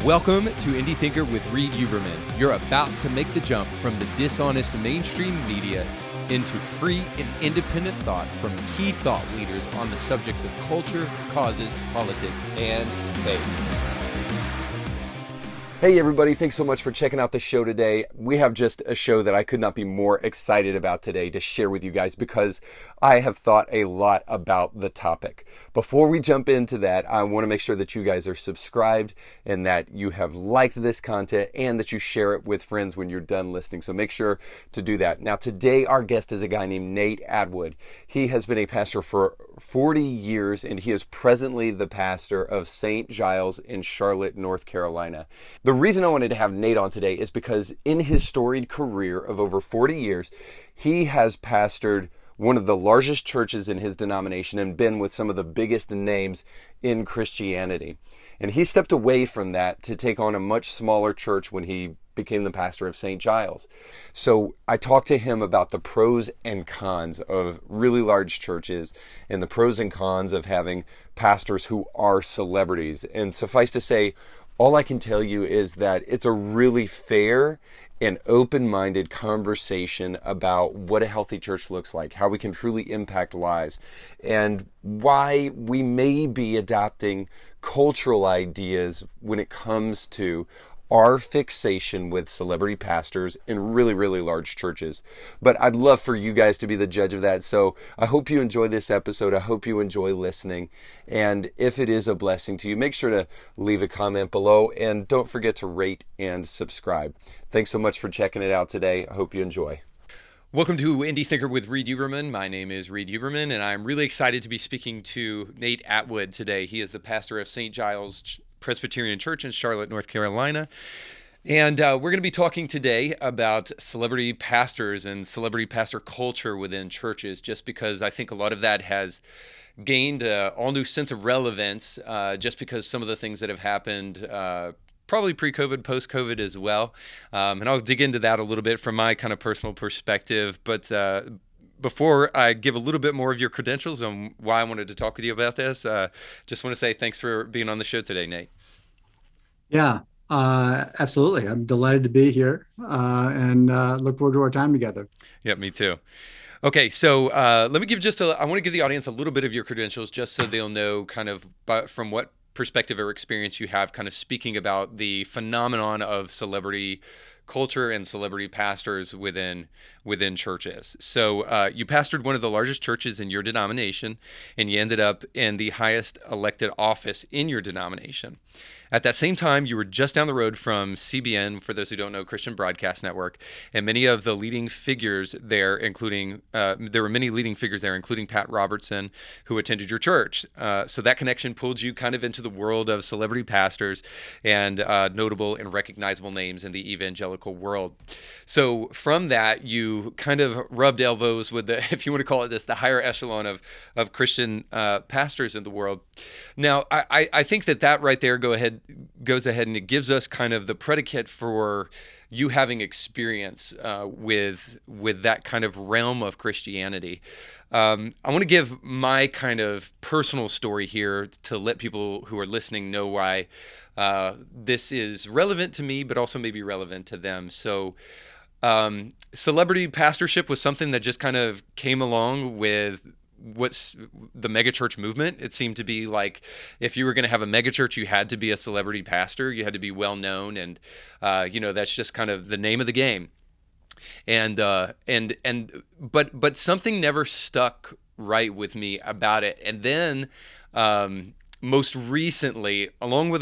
Welcome to Indie Thinker with Reed Huberman. You're about to make the jump from the dishonest mainstream media into free and independent thought from key thought leaders on the subjects of culture, causes, politics, and faith. Hey everybody, thanks so much for checking out the show today. We have just a show that I could not be more excited about today to share with you guys because I have thought a lot about the topic. Before we jump into that, I want to make sure that you guys are subscribed and that you have liked this content and that you share it with friends when you're done listening. So make sure to do that. Now today our guest is a guy named Nate Atwood. He has been a pastor for 40 years and he is presently the pastor of St. Giles in Charlotte, North Carolina. The reason I wanted to have Nate on today is because in his storied career of over 40 years, he has pastored one of the largest churches in his denomination and been with some of the biggest names in Christianity. And he stepped away from that to take on a much smaller church when he became the pastor of St. Giles. So I talked to him about the pros and cons of really large churches and the pros and cons of having pastors who are celebrities. And suffice to say, all I can tell you is that it's a really fair and open-minded conversation about what a healthy church looks like, how we can truly impact lives, and why we may be adopting cultural ideas when it comes to our fixation with celebrity pastors in really, really large churches. But I'd love for you guys to be the judge of that. So I hope you enjoy this episode. I hope you enjoy listening. And if it is a blessing to you, make sure to leave a comment below and don't forget to rate and subscribe. Thanks so much for checking it out today. I hope you enjoy. Welcome to Indie Thinker with Reed Huberman. My name is Reed Huberman, and I'm really excited to be speaking to Nate Atwood today. He is the pastor of St. Giles Presbyterian Church in Charlotte, North Carolina. And we're going to be talking today about celebrity pastors and celebrity pastor culture within churches, just because I think a lot of that has gained an all new sense of relevance, just because some of the things that have happened probably pre-COVID, post-COVID as well. And I'll dig into that a little bit from my kind of personal perspective. But before I give a little bit more of your credentials on why I wanted to talk with you about this, just want to say thanks for being on the show today, Nate. Yeah, absolutely. I'm delighted to be here and look forward to our time together. Yeah, me too. Okay, so let me give I want to give the audience a little bit of your credentials just so they'll know kind of from what perspective or experience you have kind of speaking about the phenomenon of celebrity culture and celebrity pastors within churches. So you pastored one of the largest churches in your denomination, and you ended up in the highest elected office in your denomination. At that same time, you were just down the road from CBN, for those who don't know, Christian Broadcast Network, and many of the leading figures there, including, there were many leading figures there, including Pat Robertson, who attended your church. So that connection pulled you kind of into the world of celebrity pastors and notable and recognizable names in the evangelical world. So from that, you kind of rubbed elbows with the, if you want to call it this, the higher echelon of Christian pastors in the world. Now, I think that right there goes ahead and it gives us kind of the predicate for you having experience with that kind of realm of Christianity. I want to give my kind of personal story here to let people who are listening know why this is relevant to me, but also maybe relevant to them. So celebrity pastorship was something that just kind of came along with what's the megachurch movement. It seemed to be like if you were going to have a megachurch, you had to be a celebrity pastor. You had to be well known, and that's just kind of the name of the game. But something never stuck right with me about it. And then most recently, along with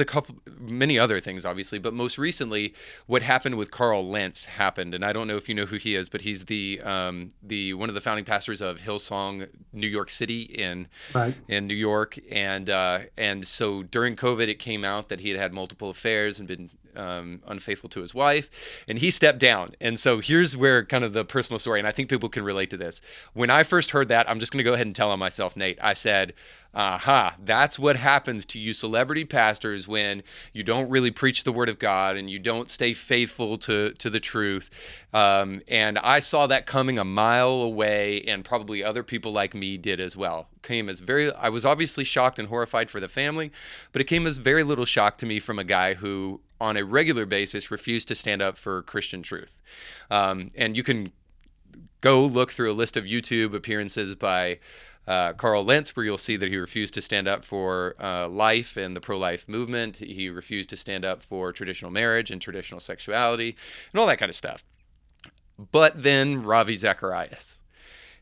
many other things, obviously, but most recently, what happened with Carl Lentz happened, and I don't know if you know who he is, but he's the one of the founding pastors of Hillsong New York City in New York, and so during COVID, it came out that he had had multiple affairs and been unfaithful to his wife, and he stepped down. And so here's where kind of the personal story, and I think people can relate to this. When I first heard that, I'm just going to go ahead and tell on myself, Nate. I said, aha, that's what happens to you celebrity pastors when you don't really preach the word of God and you don't stay faithful to the truth. And I saw that coming a mile away, and probably other people like me did as well. I was obviously shocked and horrified for the family, but it came as very little shock to me from a guy who on a regular basis refuse to stand up for Christian truth. And you can go look through a list of YouTube appearances by Carl Lentz, where you'll see that he refused to stand up for life and the pro-life movement. He refused to stand up for traditional marriage and traditional sexuality and all that kind of stuff. But then Ravi Zacharias.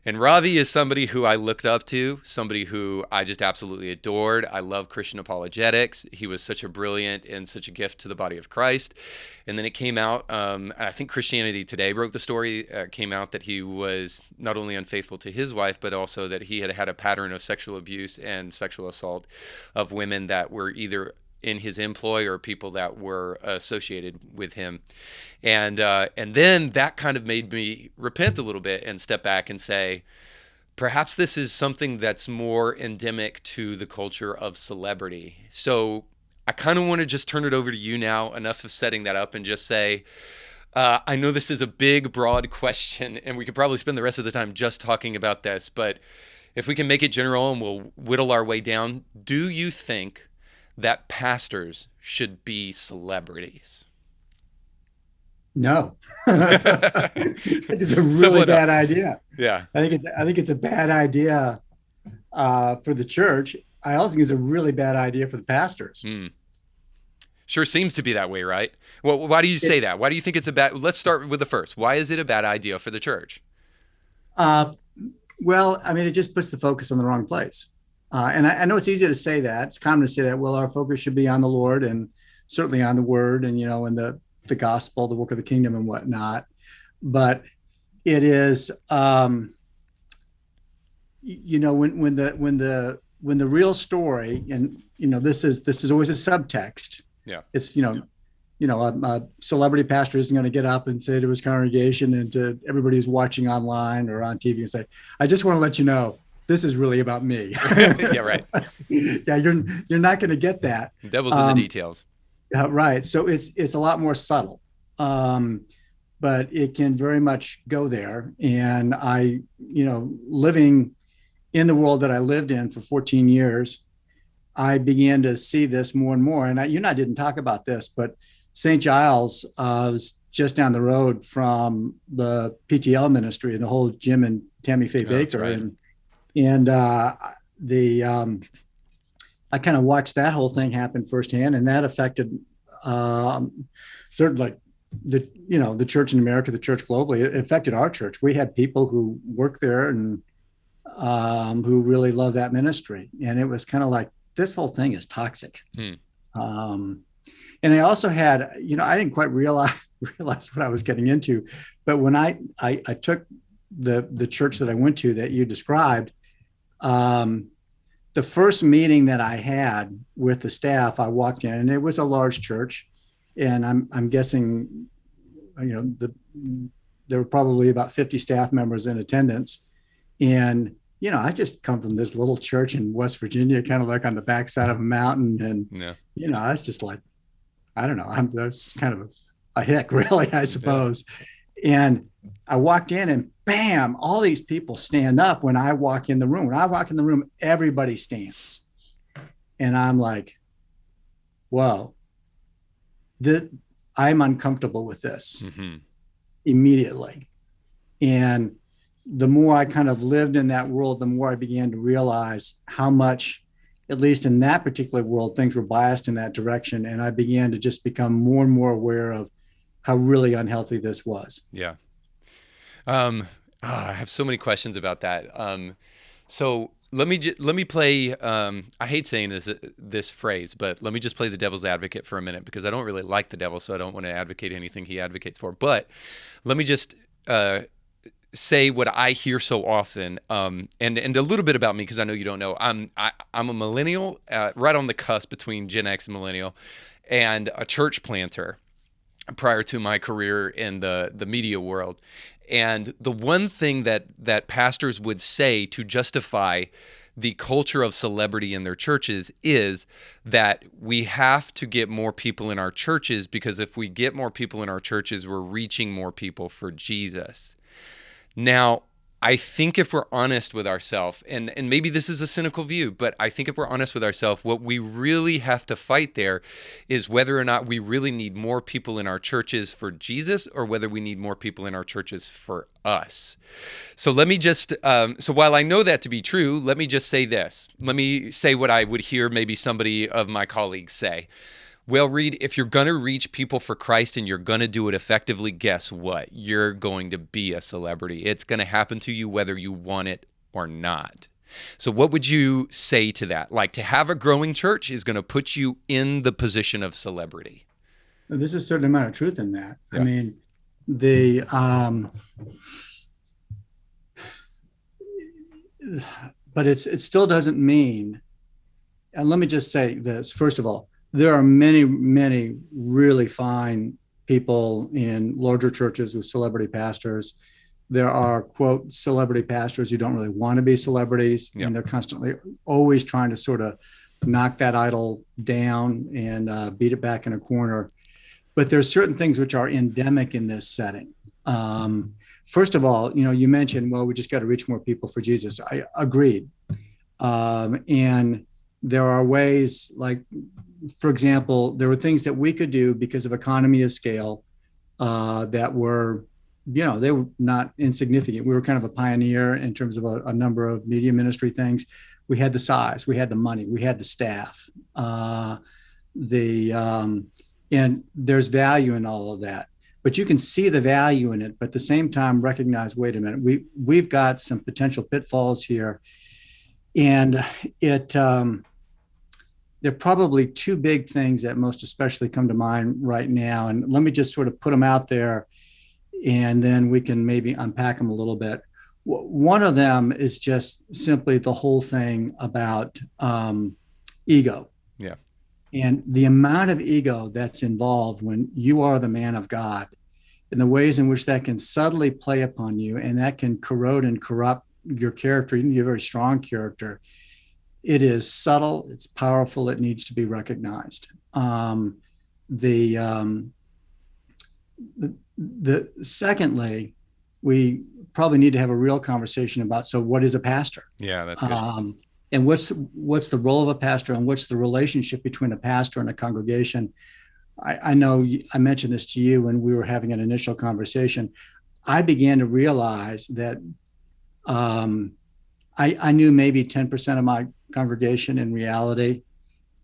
And Ravi is somebody who I looked up to, somebody who I just absolutely adored. I love Christian apologetics. He was such a brilliant and such a gift to the body of Christ. And then it came out, and I think Christianity Today broke the story, came out that he was not only unfaithful to his wife, but also that he had had a pattern of sexual abuse and sexual assault of women that were either in his employ or people that were associated with him. And then that kind of made me repent a little bit and step back and say, perhaps this is something that's more endemic to the culture of celebrity. So I kind of want to just turn it over to you now, enough of setting that up, and just say, I know this is a big, broad question, and we could probably spend the rest of the time just talking about this, but if we can make it general and we'll whittle our way down, do you think that pastors should be celebrities? No. It's a really bad idea. Yeah. I think it's a bad idea for the church. I also think it's a really bad idea for the pastors. Sure seems to be that way, right? Well, why do you say that? Why do you think it's a bad... Let's start with the first. Why is it a bad idea for the church? Well, I mean, it just puts the focus on the wrong place. And I know it's easy to say that. It's common to say that, well, our focus should be on the Lord and certainly on the word and, and the gospel, the work of the kingdom and whatnot. But it is, when the real story, and, this is always a subtext. Yeah. It's, a celebrity pastor isn't going to get up and say to his congregation and to everybody who's watching online or on TV and say, I just want to let you know, this is really about me. Yeah, right. Yeah, you're not going to get that. The devil's in the details. Right. So it's a lot more subtle, but it can very much go there. And I, living in the world that I lived in for 14 years, I began to see this more and more. And you and I didn't talk about this, but St. Giles was just down the road from the PTL ministry and the whole Jim and Tammy Faye Baker. Right. And I kind of watched that whole thing happen firsthand, and that affected certainly the church in America, the church globally. It affected our church. We had people who worked there and who really loved that ministry, and it was kind of like, this whole thing is toxic. And I also had, I didn't quite realize what I was getting into, but when I took the church that I went to that you described, the first meeting that I had with the staff, I walked in, and it was a large church, and I'm guessing, there were probably about 50 staff members in attendance, and I just come from this little church in West Virginia, kind of like on the backside of a mountain, and I was just like, I don't know, that's kind of a hick, really, I suppose. Yeah. And I walked in, and bam, all these people stand up when I walk in the room. When I walk in the room, everybody stands. And I'm like, whoa, I'm uncomfortable with this immediately. And the more I kind of lived in that world, the more I began to realize how much, at least in that particular world, things were biased in that direction. And I began to just become more and more aware of how really unhealthy this was. Yeah. I have so many questions about that. So let me play. I hate saying this phrase, but let me just play the devil's advocate for a minute, because I don't really like the devil, so I don't want to advocate anything he advocates for. But let me just say what I hear so often, and a little bit about me, because I know you don't know. I'm a millennial, right on the cusp between Gen X and millennial, and a church planter prior to my career in the media world. And the one thing that pastors would say to justify the culture of celebrity in their churches is that we have to get more people in our churches, because if we get more people in our churches, we're reaching more people for Jesus. Now, I think if we're honest with ourselves, and maybe this is a cynical view, but I think if we're honest with ourselves, what we really have to fight there is whether or not we really need more people in our churches for Jesus or whether we need more people in our churches for us. So let me just, so while I know that to be true, let me just say this. Let me say what I would hear maybe somebody of my colleagues say. Well, Reed, if you're going to reach people for Christ and you're going to do it effectively, guess what? You're going to be a celebrity. It's going to happen to you whether you want it or not. So what would you say to that? Like, to have a growing church is going to put you in the position of celebrity. There's a certain amount of truth in that. Yeah. I mean, but it still doesn't mean, and let me just say this, first of all, there are many, many really fine people in larger churches with celebrity pastors. There are, quote, celebrity pastors who don't really want to be celebrities, and they're constantly always trying to sort of knock that idol down and beat it back in a corner. But there's certain things which are endemic in this setting. First of all, you mentioned, well, we just got to reach more people for Jesus. I agreed. And there are ways, like, for example, there were things that we could do because of economy of scale that were, they were not insignificant. We were kind of a pioneer in terms of a number of media ministry things. We had the size, we had the money, we had the staff, and there's value in all of that. But you can see the value in it, but at the same time recognize, wait a minute, we've got some potential pitfalls here, and there are probably two big things that most especially come to mind right now. And let me just sort of put them out there, and then we can maybe unpack them a little bit. One of them is just simply the whole thing about ego. Yeah. And the amount of ego that's involved when you are the man of God, and the ways in which that can subtly play upon you, and that can corrode and corrupt your character, even your very strong character. It is subtle, it's powerful, it needs to be recognized. Secondly, we probably need to have a real conversation about, so what is a pastor? Yeah, that's good. And what's the role of a pastor, and what's the relationship between a pastor and a congregation? I know I mentioned this to you when we were having an initial conversation. I began to realize that I knew maybe 10% of my congregation in reality,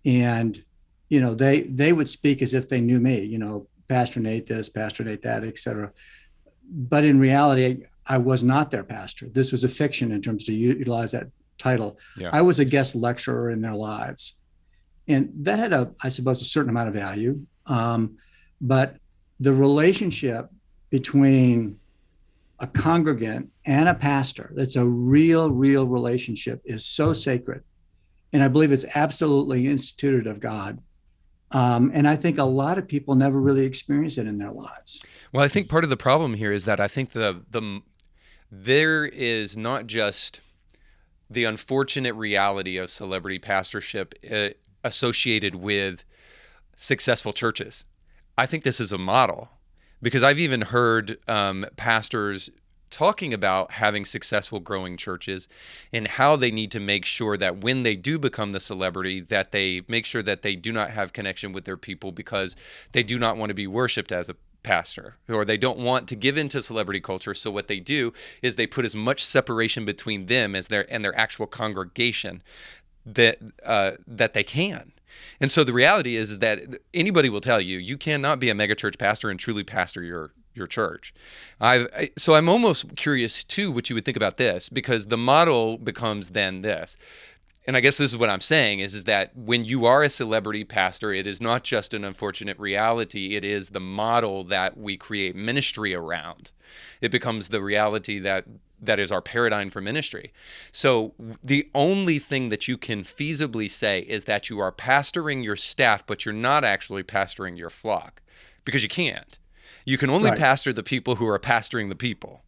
and they would speak as if they knew me, Pastor Nate this, Pastor Nate that, etc. But in reality, I was not their pastor. This was a fiction in terms to utilize that title. Yeah. I was a guest lecturer in their lives, and that had I suppose, a certain amount of value. But the relationship between a congregant and a pastor, that's a real relationship, is so sacred. And I believe it's absolutely instituted of God. And I think a lot of people never really experience it in their lives. Well, I think part of the problem here is that I think there is not just the unfortunate reality of celebrity pastorship associated with successful churches. I think this is a model, because I've even heard pastors talking about having successful growing churches and how they need to make sure that when they do become the celebrity, that they make sure that they do not have connection with their people because they do not want to be worshiped as a pastor, or they don't want to give into celebrity culture. So what they do is they put as much separation between them as their actual congregation that they can. And so the reality is that anybody will tell you, you cannot be a megachurch pastor and truly pastor your church. So I'm almost curious too what you would think about this, because the model becomes then this. And I guess this is what I'm saying is that when you are a celebrity pastor, it is not just an unfortunate reality. It is the model that we create ministry around. It becomes the reality that is our paradigm for ministry. So the only thing that you can feasibly say is that you are pastoring your staff, but you're not actually pastoring your flock, because you can't. You can only pastor the people who are pastoring the people.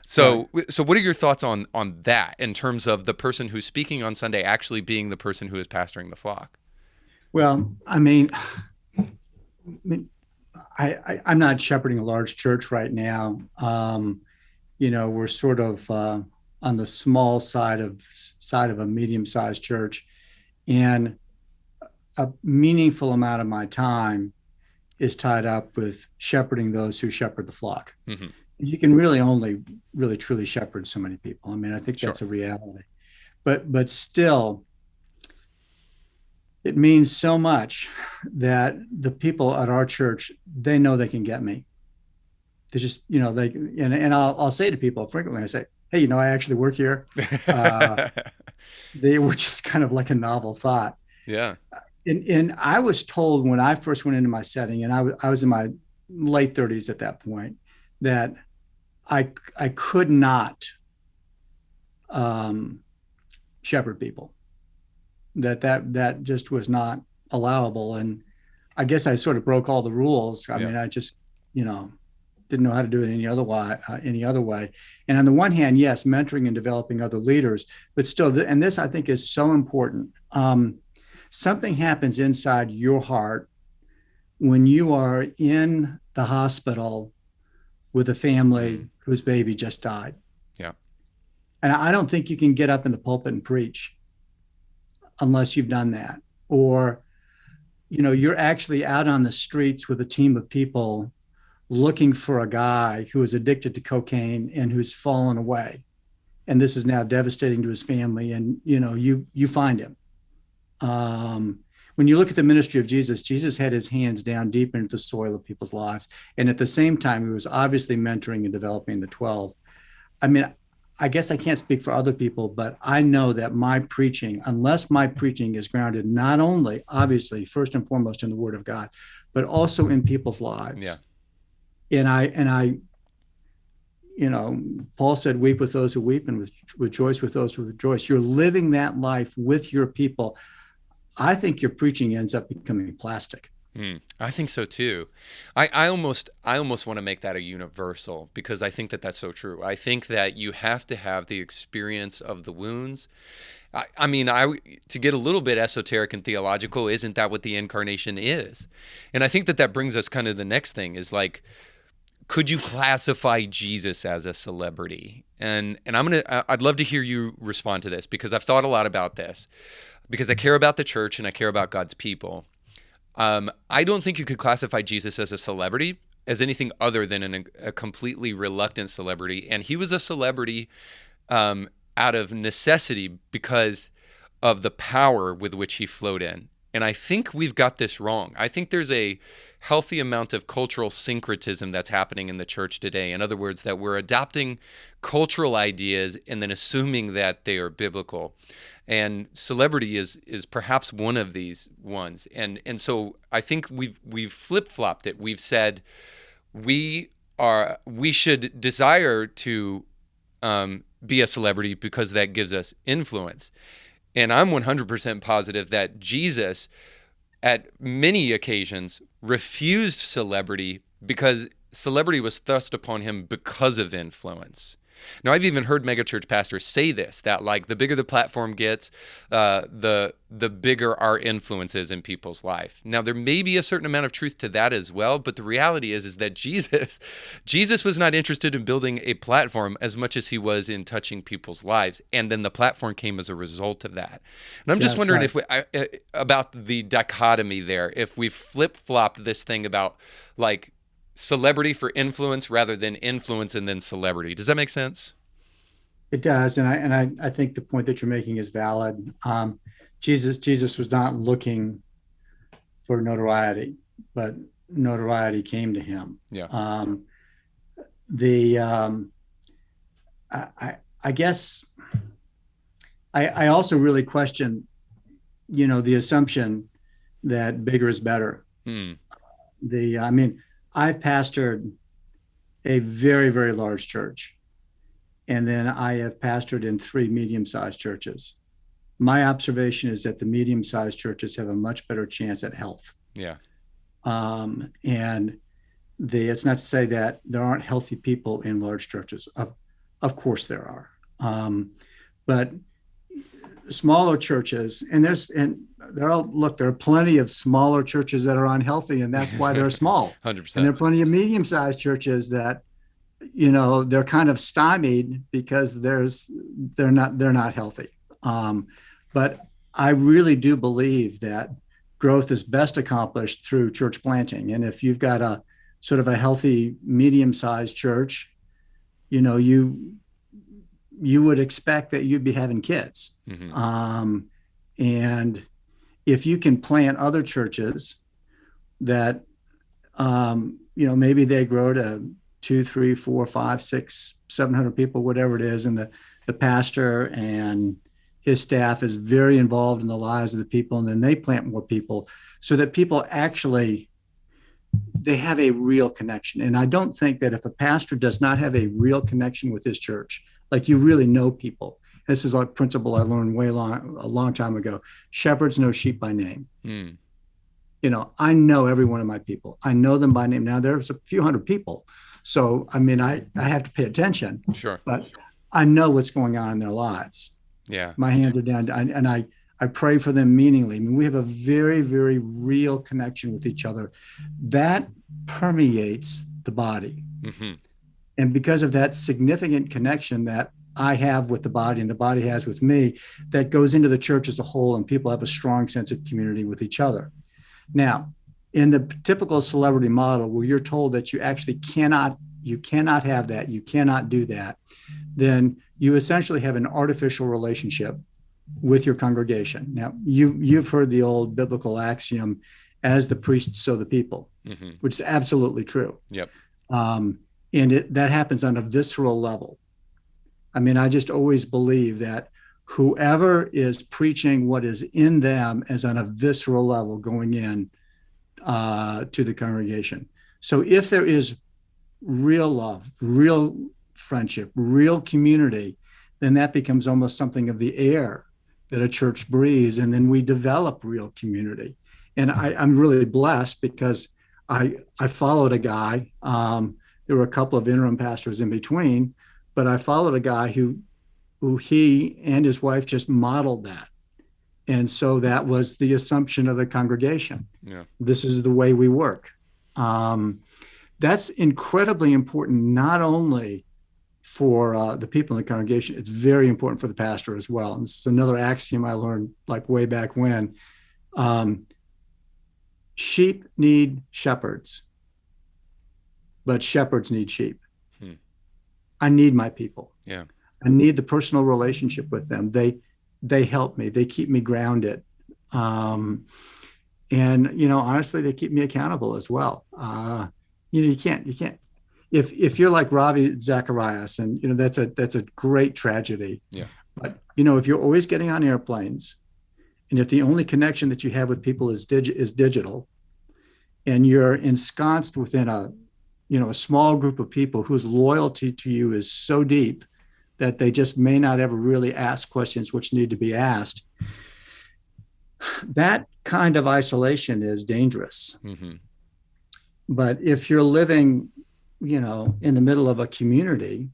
So what are your thoughts on that in terms of the person who's speaking on Sunday actually being the person who is pastoring the flock? Well, I'm not shepherding a large church right now. we're sort of on the small side of a medium-sized church, and a meaningful amount of my time is tied up with shepherding those who shepherd the flock. Mm-hmm. You can really only really truly shepherd so many people. I mean, I think that's a reality, but still, it means so much that the people at our church, they know they can get me. They just, and I'll say to people frequently, I say, hey, I actually work here. They were just kind of like a novel thought. Yeah. And I was told when I first went into my setting, and I was in my late 30s at that point, that I could not shepherd people. That just was not allowable. And I guess I sort of broke all the rules. I mean, I just, didn't know how to do it any other way. And on the one hand, yes, mentoring and developing other leaders, but still, and this I think is so important. Something happens inside your heart when you are in the hospital with a family whose baby just died. Yeah. And I don't think you can get up in the pulpit and preach unless you've done that. Or, you're actually out on the streets with a team of people looking for a guy who is addicted to cocaine and who's fallen away. And this is now devastating to his family. And, you find him. When you look at the ministry of Jesus, Jesus had his hands down deep into the soil of people's lives. And at the same time, he was obviously mentoring and developing the 12. I mean, I guess I can't speak for other people, but I know that my preaching, unless my preaching is grounded not only, obviously, first and foremost in the Word of God, but also in people's lives. Yeah. And I, Paul said, weep with those who weep and rejoice with those who rejoice. You're living that life with your people. I think your preaching ends up becoming plastic. I think so too. I almost want to make that a universal, because I think that that's so true. I think that you have to have the experience of the wounds. I mean, to get a little bit esoteric and theological, isn't that what the incarnation is? And I think that brings us kind of the next thing is like, could you classify Jesus as a celebrity? And I'd love to hear you respond to this, because I've thought a lot about this, because I care about the church and I care about God's people. I don't think you could classify Jesus as a celebrity, as anything other than a completely reluctant celebrity. And he was a celebrity out of necessity because of the power with which he flowed in. And I think we've got this wrong. I think there's a healthy amount of cultural syncretism that's happening in the church today. In other words, that we're adopting cultural ideas and then assuming that they are biblical. And celebrity is perhaps one of these ones. And so I think we've flip-flopped it. We've said we should desire to be a celebrity because that gives us influence. And I'm 100% positive that Jesus, at many occasions, refused celebrity because celebrity was thrust upon him because of influence. Now, I've even heard megachurch pastors say this, that like the bigger the platform gets, the bigger our influence is in people's life. Now, there may be a certain amount of truth to that as well, but the reality is that Jesus was not interested in building a platform as much as he was in touching people's lives, and then the platform came as a result of that. And I'm just wondering about the dichotomy there, if we flip-flopped this thing about like celebrity for influence rather than influence and then celebrity. Does that make sense? It does, and I think the point that you're making is valid. Jesus was not looking for notoriety, but notoriety came to him. Yeah. I guess I also really question, the assumption that bigger is better. I've pastored a very, very large church, and then I have pastored in 3 medium-sized churches. My observation is that the medium-sized churches have a much better chance at health. Yeah. And it's not to say that there aren't healthy people in large churches. Of course there are. But smaller churches, there are plenty of smaller churches that are unhealthy, and that's why they're small. 100%. And there are plenty of medium-sized churches that they're kind of stymied because they're not healthy. But I really do believe that growth is best accomplished through church planting. And if you've got a sort of a healthy, medium-sized church, you would expect that you'd be having kids. And if you can plant other churches that, maybe they grow to 2, 3, 4, 5, 6, 700 people, whatever it is, and the pastor and his staff is very involved in the lives of the people, and then they plant more people so that people actually, they have a real connection. And I don't think that if a pastor does not have a real connection with his church, like you really know people. This is a principle I learned a long time ago. Shepherds know sheep by name. I know every one of my people. I know them by name. Now there's a few hundred people. So, I mean, I have to pay attention. Sure. But I know what's going on in their lives. Yeah. My hands are down, and I pray for them meaningly. I mean, we have a very, very real connection with each other that permeates the body. And because of that significant connection that I have with the body and the body has with me, that goes into the church as a whole, and people have a strong sense of community with each other. Now, in the typical celebrity model where you're told that you actually cannot have that, you cannot do that, then you essentially have an artificial relationship with your congregation. Now, you've heard the old biblical axiom, as the priest, so the people, which is absolutely true. Yep. And that happens on a visceral level. I mean, I just always believe that whoever is preaching what is in them is on a visceral level going in to the congregation. So if there is real love, real friendship, real community, then that becomes almost something of the air that a church breathes, and then we develop real community. And I'm really blessed because I followed a guy. There were a couple of interim pastors in between, but I followed a guy who he and his wife just modeled that. And so that was the assumption of the congregation. Yeah. This is the way we work. That's incredibly important, not only for the people in the congregation, it's very important for the pastor as well. And this is another axiom I learned like way back when. Sheep need shepherds, but shepherds need sheep. I need my people. Yeah. I need the personal relationship with them. They help me. They keep me grounded. And, honestly, they keep me accountable as well. You can't, if you're like Ravi Zacharias, and, that's a great tragedy. Yeah. But, if you're always getting on airplanes, and if the only connection that you have with people is digital, and you're ensconced within a small group of people whose loyalty to you is so deep that they just may not ever really ask questions which need to be asked, that kind of isolation is dangerous. But if you're living, in the middle of a community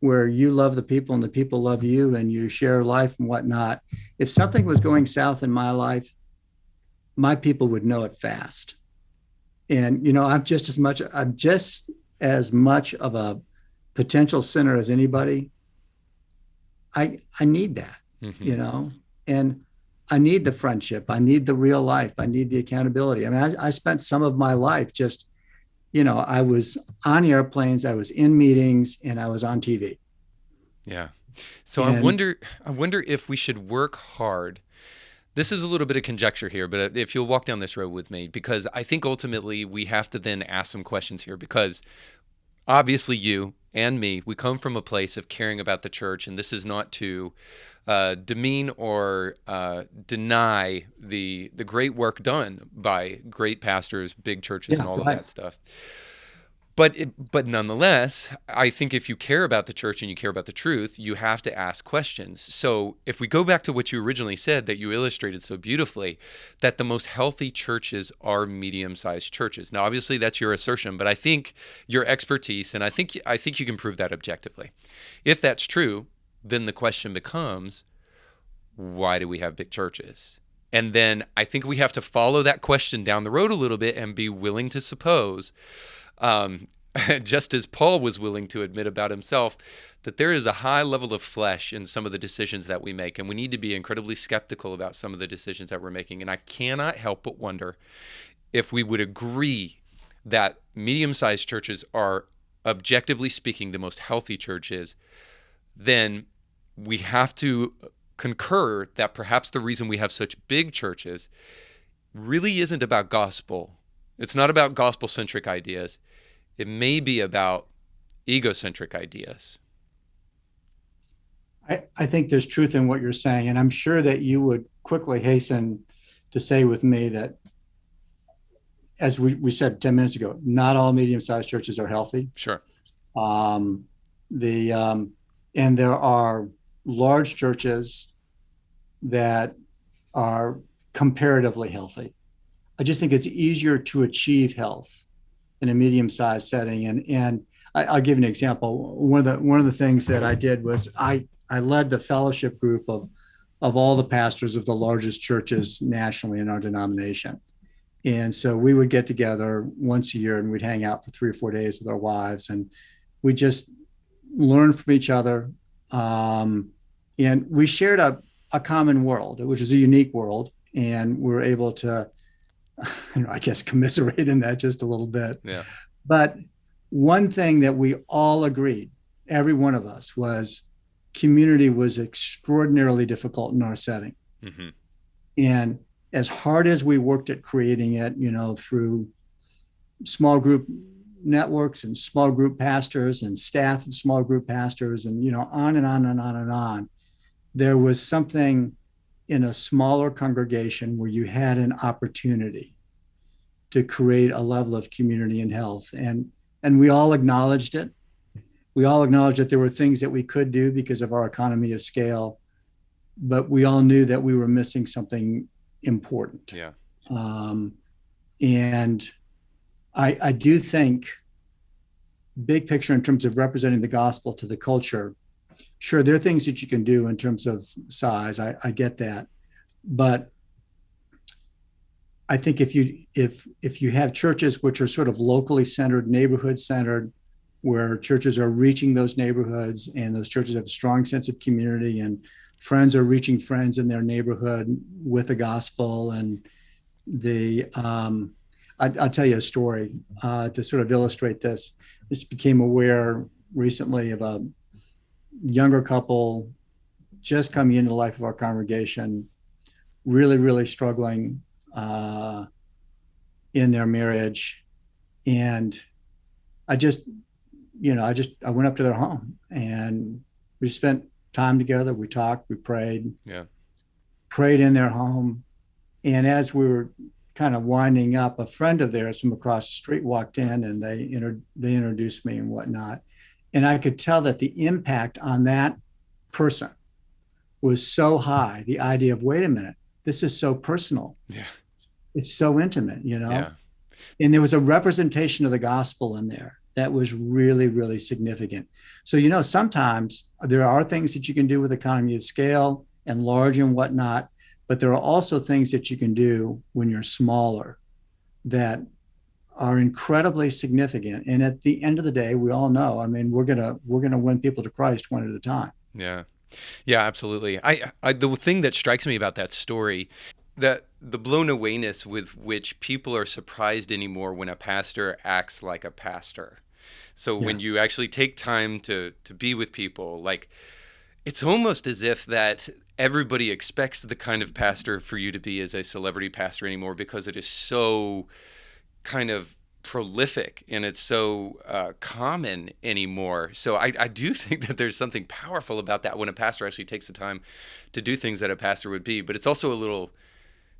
where you love the people and the people love you and you share life and whatnot, if something was going south in my life, my people would know it fast. And, I'm just as much of a potential sinner as anybody. I need that, and I need the friendship. I need the real life. I need the accountability. I mean, I spent some of my life just, I was on airplanes, I was in meetings, and I was on TV. Yeah. So I wonder if we should work hard. This is a little bit of conjecture here, but if you'll walk down this road with me, because I think ultimately we have to then ask some questions here, because obviously you and me, we come from a place of caring about the church, and this is not to demean or deny the great work done by great pastors, big churches, and all of that stuff. But nonetheless, I think if you care about the church and you care about the truth, you have to ask questions. So if we go back to what you originally said, that you illustrated so beautifully, that the most healthy churches are medium-sized churches. Now, obviously, that's your assertion, but I think your expertise, and I think you can prove that objectively. If that's true, then the question becomes, why do we have big churches? And then I think we have to follow that question down the road a little bit and be willing to suppose just as Paul was willing to admit about himself, that there is a high level of flesh in some of the decisions that we make, and we need to be incredibly skeptical about some of the decisions that we're making. And I cannot help but wonder if we would agree that medium-sized churches are, objectively speaking, the most healthy churches, then we have to concur that perhaps the reason we have such big churches really isn't about gospel. It's not about gospel-centric ideas. It may be about egocentric ideas. I think there's truth in what you're saying, and I'm sure that you would quickly hasten to say with me that, as we said 10 minutes ago, not all medium-sized churches are healthy. Sure. And there are large churches that are comparatively healthy. I just think it's easier to achieve health in a medium-sized setting. And I'll give you an example. One of the things that I did was I led the fellowship group of all the pastors of the largest churches nationally in our denomination. And so we would get together once a year and we'd hang out for 3 or 4 days with our wives, and we just learn from each other. And we shared a common world, which is a unique world. And we're able to, I guess, commiserate in that just a little bit. Yeah. But one thing that we all agreed, every one of us, was community was extraordinarily difficult in our setting. Mm-hmm. And as hard as we worked at creating it, through small group networks and small group pastors and staff of small group pastors and, on and on and on and on, there was something in a smaller congregation where you had an opportunity to create a level of community and health. And we all acknowledged it. We all acknowledged that there were things that we could do because of our economy of scale, but we all knew that we were missing something important. Yeah. And I do think, big picture in terms of representing the gospel to the culture, sure, there are things that you can do in terms of size. I get that. But I think if you have churches which are sort of locally centered, neighborhood centered, where churches are reaching those neighborhoods and those churches have a strong sense of community and friends are reaching friends in their neighborhood with the gospel. And I'll tell you a story to sort of illustrate this. Just became aware recently of a younger couple just coming into the life of our congregation, really, really struggling in their marriage. And I went up to their home and we spent time together. We talked, we prayed, prayed in their home. And as we were kind of winding up, a friend of theirs from across the street walked in and they introduced me and whatnot. And I could tell that the impact on that person was so high. The idea of, wait a minute, this is so personal. Yeah. It's so intimate, Yeah. And there was a representation of the gospel in there that was really, really significant. So, sometimes there are things that you can do with economy of scale and large and whatnot, but there are also things that you can do when you're smaller that are incredibly significant. And at the end of the day, we all know, we're gonna win people to Christ one at a time. Yeah. Yeah, absolutely. The thing that strikes me about that story, that the blown awayness with which people are surprised anymore when a pastor acts like a pastor. So when you actually take time to be with people, like, it's almost as if that everybody expects the kind of pastor for you to be as a celebrity pastor anymore, because it is so kind of prolific and it's so common anymore. So I do think that there's something powerful about that when a pastor actually takes the time to do things that a pastor would be. But it's also a little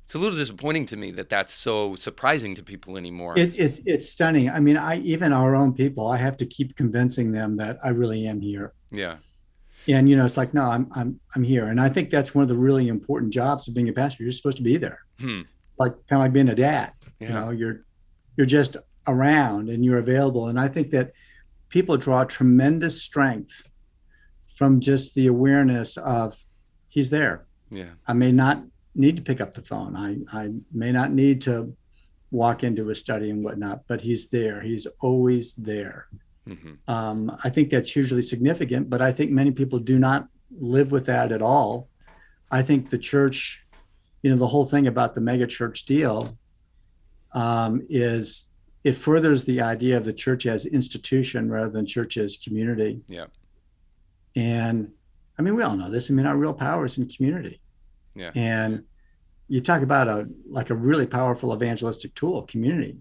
disappointing to me that that's so surprising to people anymore. It's stunning. Even our own people, I have to keep convincing them that I really am here. Yeah. And it's like, no, I'm here. And I think that's one of the really important jobs of being a pastor. You're supposed to be there. Like kind of like being a dad. Yeah. You're just around and you're available. And I think that people draw tremendous strength from just the awareness of he's there. Yeah. I may not need to pick up the phone. I may not need to walk into a study and whatnot, but he's there. He's always there. I think that's hugely significant, but I think many people do not live with that at all. I think the church, the whole thing about the megachurch deal is it furthers the idea of the church as institution rather than church as community. Yeah. And I mean, we all know this. I mean, our real power is in community. Yeah. And you talk about a really powerful evangelistic tool, community.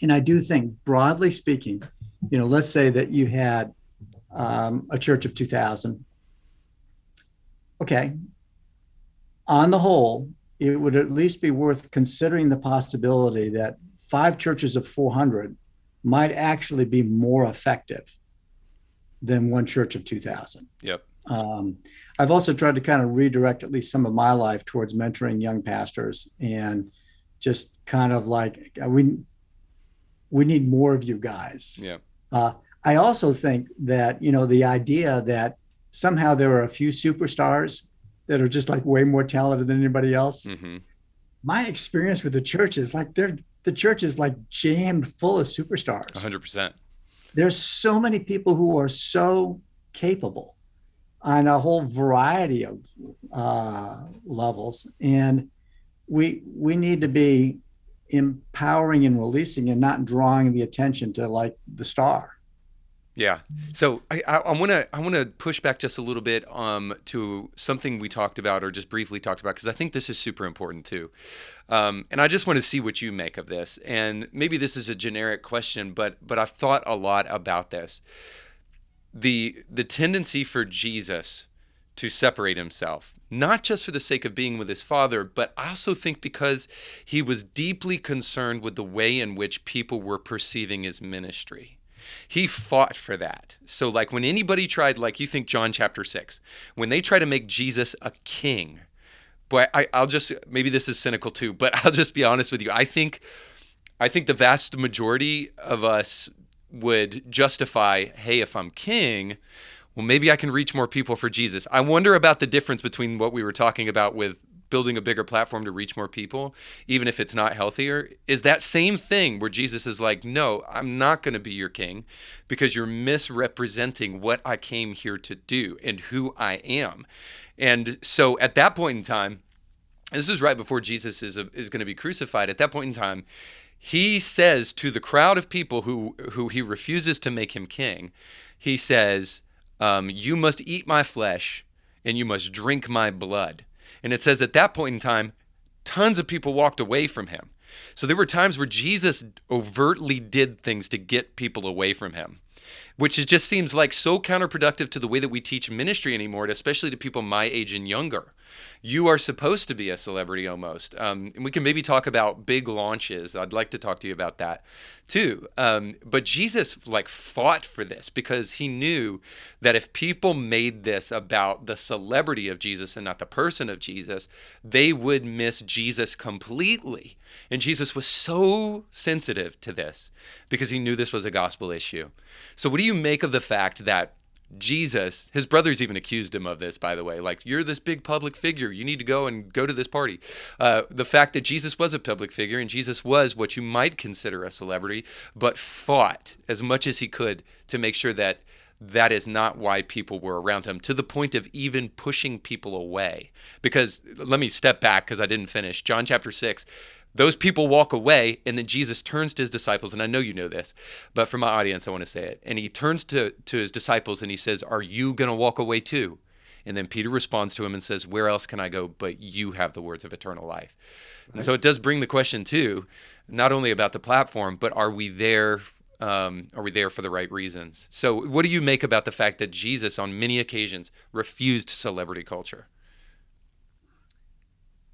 And I do think, broadly speaking, let's say that you had a church of 2,000. Okay. On the whole, it would at least be worth considering the possibility that 5 churches of 400 might actually be more effective than 1 church of 2,000. Yep. I've also tried to kind of redirect at least some of my life towards mentoring young pastors and just kind of like, we need more of you guys. Yeah. I also think that, the idea that somehow there are a few superstars that are just like way more talented than anybody else. My experience with the church is like the church is like jammed full of superstars. 100%. There's so many people who are so capable on a whole variety of levels. And we need to be empowering and releasing and not drawing the attention to like the star. Yeah. So I want to push back just a little bit to something we talked about or just briefly talked about, because I think this is super important too. And I just want to see what you make of this. And maybe this is a generic question, but I've thought a lot about this. The tendency for Jesus to separate himself, not just for the sake of being with his Father, but I also think because he was deeply concerned with the way in which people were perceiving his ministry. He fought for that. So like when anybody tried, like you think John chapter 6, when they try to make Jesus a king, boy, I'll just, maybe this is cynical too, but I'll just be honest with you. I think the vast majority of us would justify, hey, if I'm king, well, maybe I can reach more people for Jesus. I wonder about the difference between what we were talking about with building a bigger platform to reach more people, even if it's not healthier, is that same thing where Jesus is like, no, I'm not going to be your king because you're misrepresenting what I came here to do and who I am. And so at that point in time, this is right before Jesus is going to be crucified. At that point in time, he says to the crowd of people who he refuses to make him king, he says, you must eat my flesh and you must drink my blood. And it says at that point in time, tons of people walked away from him. So there were times where Jesus overtly did things to get people away from him, which it just seems like so counterproductive to the way that we teach ministry anymore, especially to people my age and younger. You are supposed to be a celebrity almost. And we can maybe talk about big launches. I'd like to talk to you about that too. But Jesus like fought for this because he knew that if people made this about the celebrity of Jesus and not the person of Jesus, they would miss Jesus completely. And Jesus was so sensitive to this because he knew this was a gospel issue. So what do you make of the fact that Jesus, his brothers even accused him of this, by the way, like, you're this big public figure, you need to go to this party. The fact that Jesus was a public figure and Jesus was what you might consider a celebrity, but fought as much as he could to make sure that that is not why people were around him, to the point of even pushing people away. Because let me step back because I didn't finish. John chapter 6, those people walk away, and then Jesus turns to his disciples, and I know you know this, but for my audience, I want to say it. And he turns to his disciples, and he says, are you going to walk away too? And then Peter responds to him and says, where else can I go but you have the words of eternal life? Right. And so it does bring the question too, not only about the platform, but are we there for the right reasons? So what do you make about the fact that Jesus on many occasions refused celebrity culture?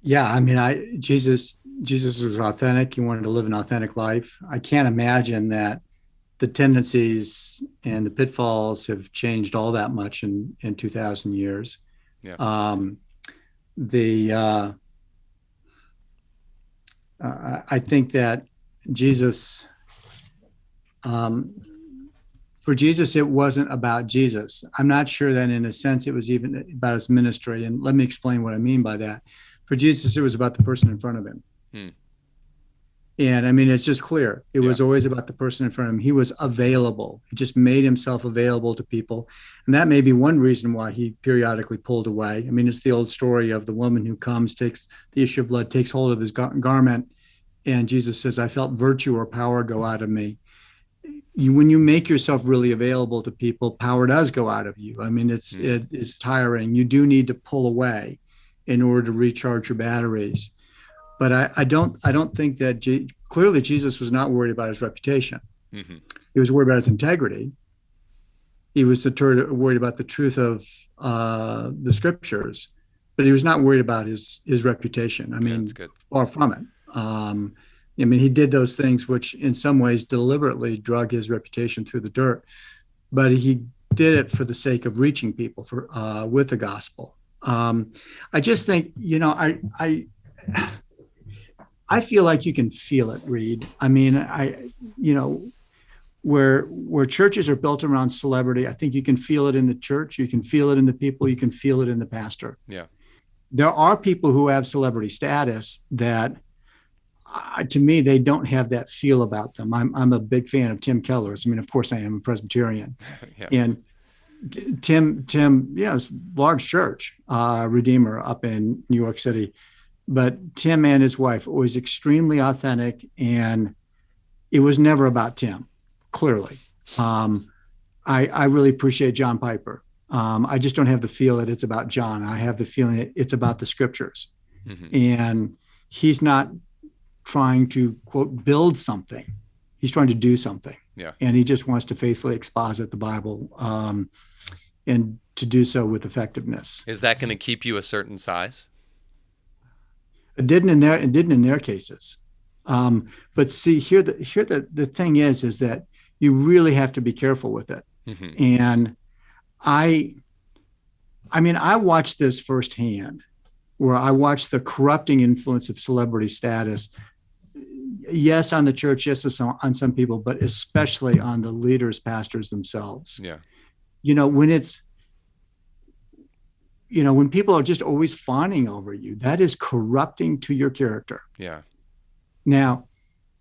Yeah, I mean, Jesus was authentic. He wanted to live an authentic life. I can't imagine that the tendencies and the pitfalls have changed all that much in 2,000 years. Yeah. I think that Jesus, for Jesus, it wasn't about Jesus. I'm not sure that in a sense it was even about his ministry. And let me explain what I mean by that. For Jesus, it was about the person in front of him. And I mean, it's just clear. It Yeah. was always about the person in front of him. He was available. He just made himself available to people. And that may be one reason why he periodically pulled away. I mean, it's the old story of the woman who comes, takes the issue of blood, takes hold of his garment. And Jesus says, I felt virtue or power go out of me. When you make yourself really available to people, power does go out of you. I mean, it is tiring. You do need to pull away in order to recharge your batteries. But I don't think that clearly Jesus was not worried about his reputation. Mm-hmm. He was worried about his integrity. He was worried about the truth of the scriptures, but he was not worried about his reputation. I mean, far from it. I mean, he did those things which in some ways deliberately drug his reputation through the dirt, but he did it for the sake of reaching people with the gospel. I just think, I feel like you can feel it, Reed. I mean, where churches are built around celebrity, I think you can feel it in the church. You can feel it in the people. You can feel it in the pastor. Yeah. There are people who have celebrity status that, to me, they don't have that feel about them. I'm a big fan of Tim Keller's. I mean, of course I am a Presbyterian. Yeah. And Tim, it's large church, Redeemer up in New York City. But Tim and his wife always extremely authentic, and it was never about Tim, clearly. I really appreciate John Piper. I just don't have the feel that it's about John. I have the feeling that it's about the scriptures. Mm-hmm. And he's not trying to, quote, build something. He's trying to do something. Yeah. And he just wants to faithfully exposit the Bible and to do so with effectiveness. Is that going to keep you a certain size? It didn't in their cases. But see, here the thing is that you really have to be careful with it. Mm-hmm. And I watched this firsthand, where I watched the corrupting influence of celebrity status. Yes, on the church, yes, on some people, but especially on the leaders, pastors themselves. Yeah. When people are just always fawning over you, that is corrupting to your character. Yeah. Now,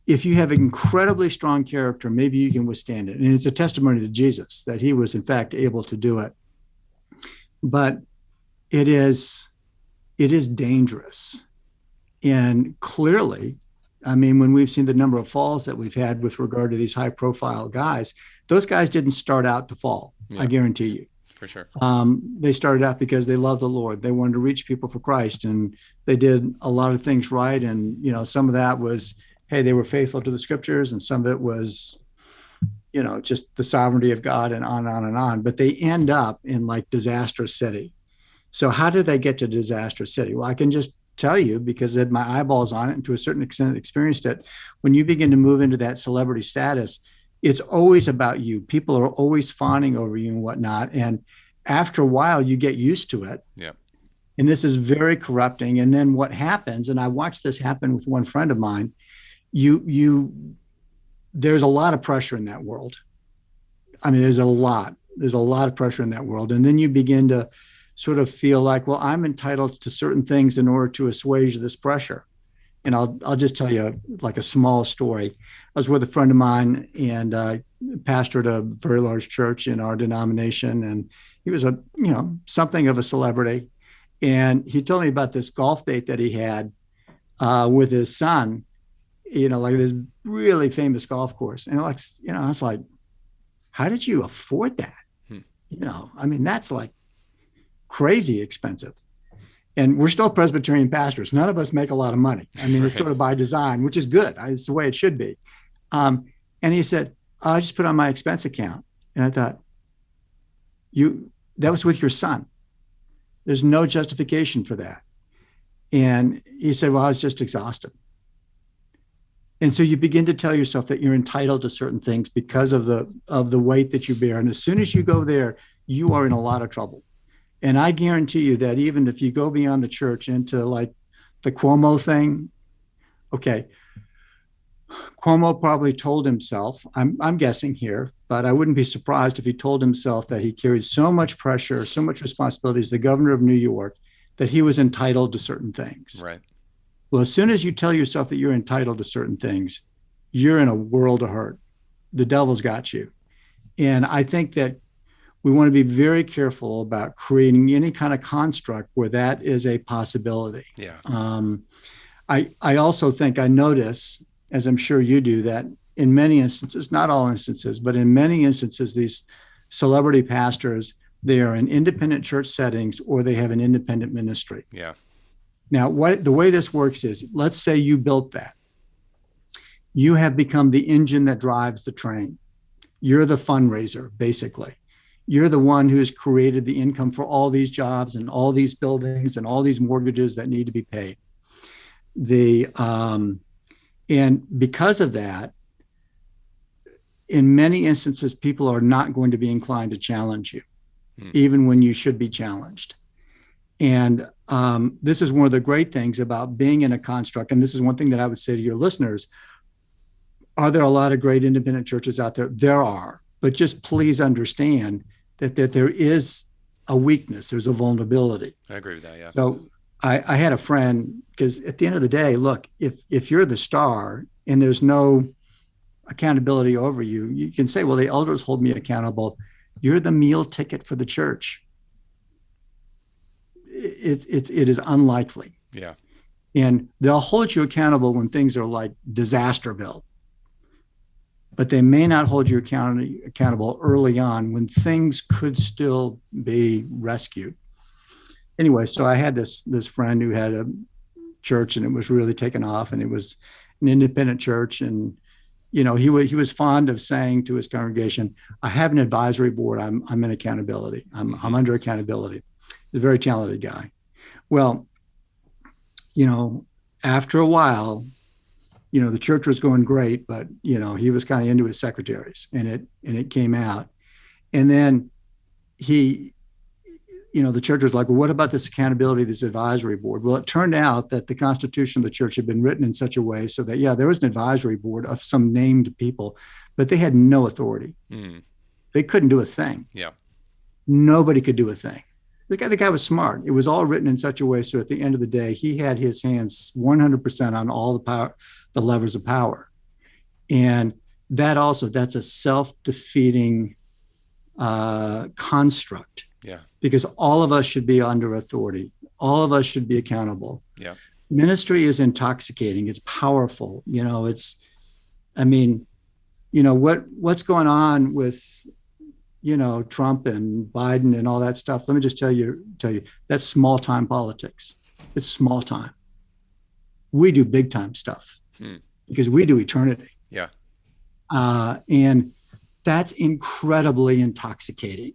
if you have an incredibly strong character, maybe you can withstand it. And it's a testimony to Jesus that he was, in fact, able to do it. But it is dangerous. And clearly, I mean, when we've seen the number of falls that we've had with regard to these high-profile guys, those guys didn't start out to fall, I guarantee you. For sure. They started out because they loved the Lord. They wanted to reach people for Christ, and they did a lot of things right. And, some of that was, hey, they were faithful to the scriptures, and some of it was, just the sovereignty of God, and on and on and on. But they end up in like disastrous city. So how did they get to disastrous city? Well, I can just tell you, because I had my eyeballs on it and to a certain extent experienced it. When you begin to move into that celebrity status, it's always about you. People are always fawning over you and whatnot. And after a while, you get used to it. Yeah. And this is very corrupting. And then what happens, and I watched this happen with one friend of mine, there's a lot of pressure in that world. I mean, there's a lot of pressure in that world. And then you begin to sort of feel like, well, I'm entitled to certain things in order to assuage this pressure. And I'll just tell you like a small story. I was with a friend of mine and pastored a very large church in our denomination. And he was something of a celebrity. And he told me about this golf date that he had with his son, like this really famous golf course. And I was like, how did you afford that? I mean, that's like crazy expensive. And we're still Presbyterian pastors. None of us make a lot of money. I mean, It's sort of by design, which is good. It's the way it should be. And he said, I just put on my expense account. And I thought, that was with your son. There's no justification for that. And he said, well, I was just exhausted. And so you begin to tell yourself that you're entitled to certain things because of the weight that you bear. And as soon as you go there, you are in a lot of trouble. And I guarantee you that even if you go beyond the church into like the Cuomo thing, okay, Cuomo probably told himself, I'm guessing here, but I wouldn't be surprised if he told himself that he carried so much pressure, so much responsibility as the governor of New York, that he was entitled to certain things. Right. Well, as soon as you tell yourself that you're entitled to certain things, you're in a world of hurt. The devil's got you. And I think that we want to be very careful about creating any kind of construct where that is a possibility. Yeah. I also think I notice, as I'm sure you do, that in many instances, not all instances, but in many instances, these celebrity pastors, they are in independent church settings or they have an independent ministry. Yeah. Now, the way this works is, let's say you built that. You have become the engine that drives the train. You're the fundraiser, basically. You're the one who's created the income for all these jobs and all these buildings and all these mortgages that need to be paid. And because of that, in many instances, people are not going to be inclined to challenge you, even when you should be challenged. And this is one of the great things about being in a construct. And this is one thing that I would say to your listeners. Are there a lot of great independent churches out there? There are, but just please understand that there is a weakness. There's a vulnerability. I agree with that. Yeah. So I had a friend, because at the end of the day, look, if you're the star and there's no accountability over you, you can say, well, the elders hold me accountable. You're the meal ticket for the church. It is unlikely. Yeah. And they'll hold you accountable when things are like Disasterville, but they may not hold you accountable early on when things could still be rescued. Anyway, so I had this friend who had a church and it was really taken off, and it was an independent church. And, you know, he was fond of saying to his congregation, I have an advisory board. I'm in accountability. I'm under accountability. He's a very talented guy. Well, you know, after a while, you know, the church was going great, but, you know, he was kind of into his secretaries, and it came out. And then the church was like, well, what about this accountability, this advisory board? Well, it turned out that the constitution of the church had been written in such a way so that, yeah, there was an advisory board of some named people, but they had no authority. They couldn't do a thing. Yeah. Nobody could do a thing. The guy was smart. It was all written in such a way so at the end of the day, he had his hands 100% on all the power, the levers of power. And that's a self-defeating construct. Yeah. Because all of us should be under authority. All of us should be accountable. Yeah. Ministry is intoxicating. It's powerful. You know, what's going on with, you know, Trump and Biden and all that stuff. Let me just tell you, that's small time politics. It's small time. We do big time stuff because we do eternity. Yeah. And that's incredibly intoxicating.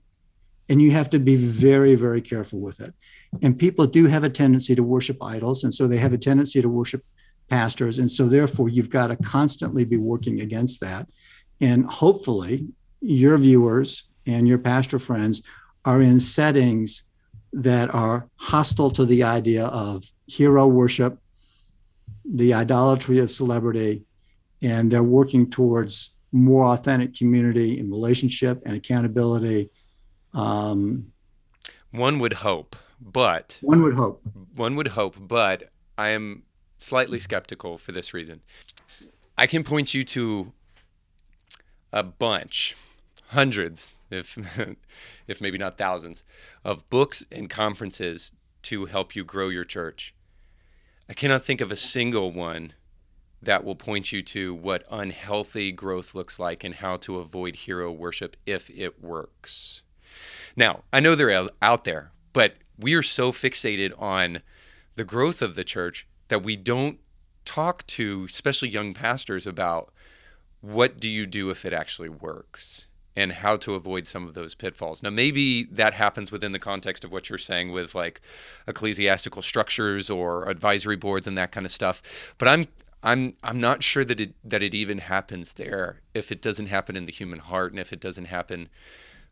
And you have to be very, very careful with it. And people do have a tendency to worship idols. And so they have a tendency to worship pastors. And so therefore, you've got to constantly be working against that. And hopefully your viewers and your pastor friends are in settings that are hostile to the idea of hero worship, the idolatry of celebrity, and they're working towards more authentic community and relationship and accountability. One would hope, but I am slightly skeptical for this reason. I can point you to a bunch, hundreds, if maybe not thousands, of books and conferences to help you grow your church. I cannot think of a single one that will point you to what unhealthy growth looks like and how to avoid hero worship if it works. Now, I know they're out there, but we are so fixated on the growth of the church that we don't talk to, especially young pastors, about what do you do if it actually works and how to avoid some of those pitfalls. Now, maybe that happens within the context of what you're saying with like ecclesiastical structures or advisory boards and that kind of stuff. But I'm not sure that it even happens there if it doesn't happen in the human heart and if it doesn't happen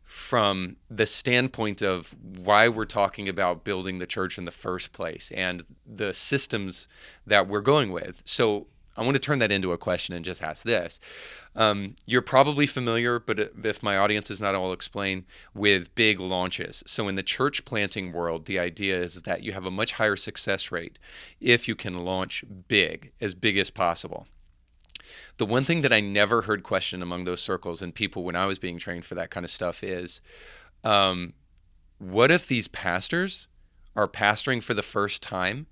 from the standpoint of why we're talking about building the church in the first place and the systems that we're going with. So I want to turn that into a question and just ask this. You're probably familiar, but if my audience is not, I'll explain, with big launches. So in the church planting world, the idea is that you have a much higher success rate if you can launch as big as possible. The one thing that I never heard questioned among those circles and people when I was being trained for that kind of stuff is, what if these pastors are pastoring for the first time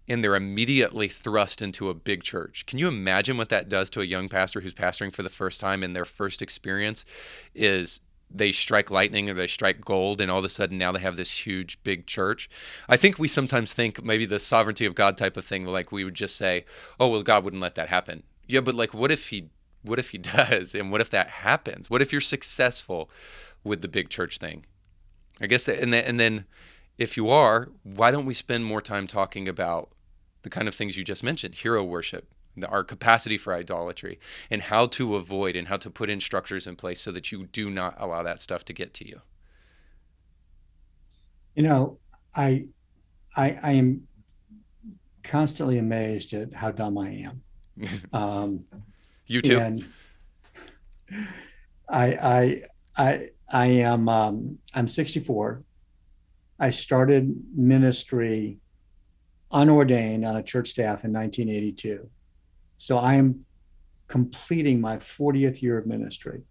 and they're immediately thrust into a big church? Can you imagine what that does to a young pastor who's pastoring for the first time, and their first experience is they strike lightning or they strike gold, and all of a sudden now they have this huge big church? I think we sometimes think maybe the sovereignty of God type of thing, like we would just say, oh, well, God wouldn't let that happen. Yeah, but like what if he does, and what if that happens? What if you're successful with the big church thing? I guess and then if you are, why don't we spend more time talking about the kind of things you just mentioned, hero worship, our capacity for idolatry, and how to avoid and how to put in structures in place so that you do not allow that stuff to get to you? You know, I am constantly amazed at how dumb I am. You too. And I am I'm 64. I started ministry unordained on a church staff in 1982. So I am completing my 40th year of ministry.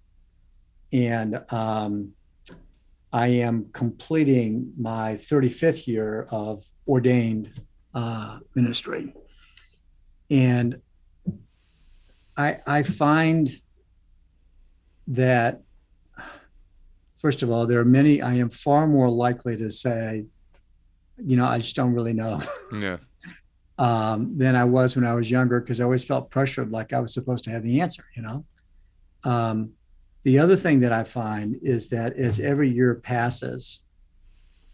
And I am completing my 35th year of ordained ministry. And I find that, first of all, there are many, I am far more likely to say, I just don't really know. Yeah. Than I was when I was younger, because I always felt pressured like I was supposed to have the answer, The other thing that I find is that as every year passes,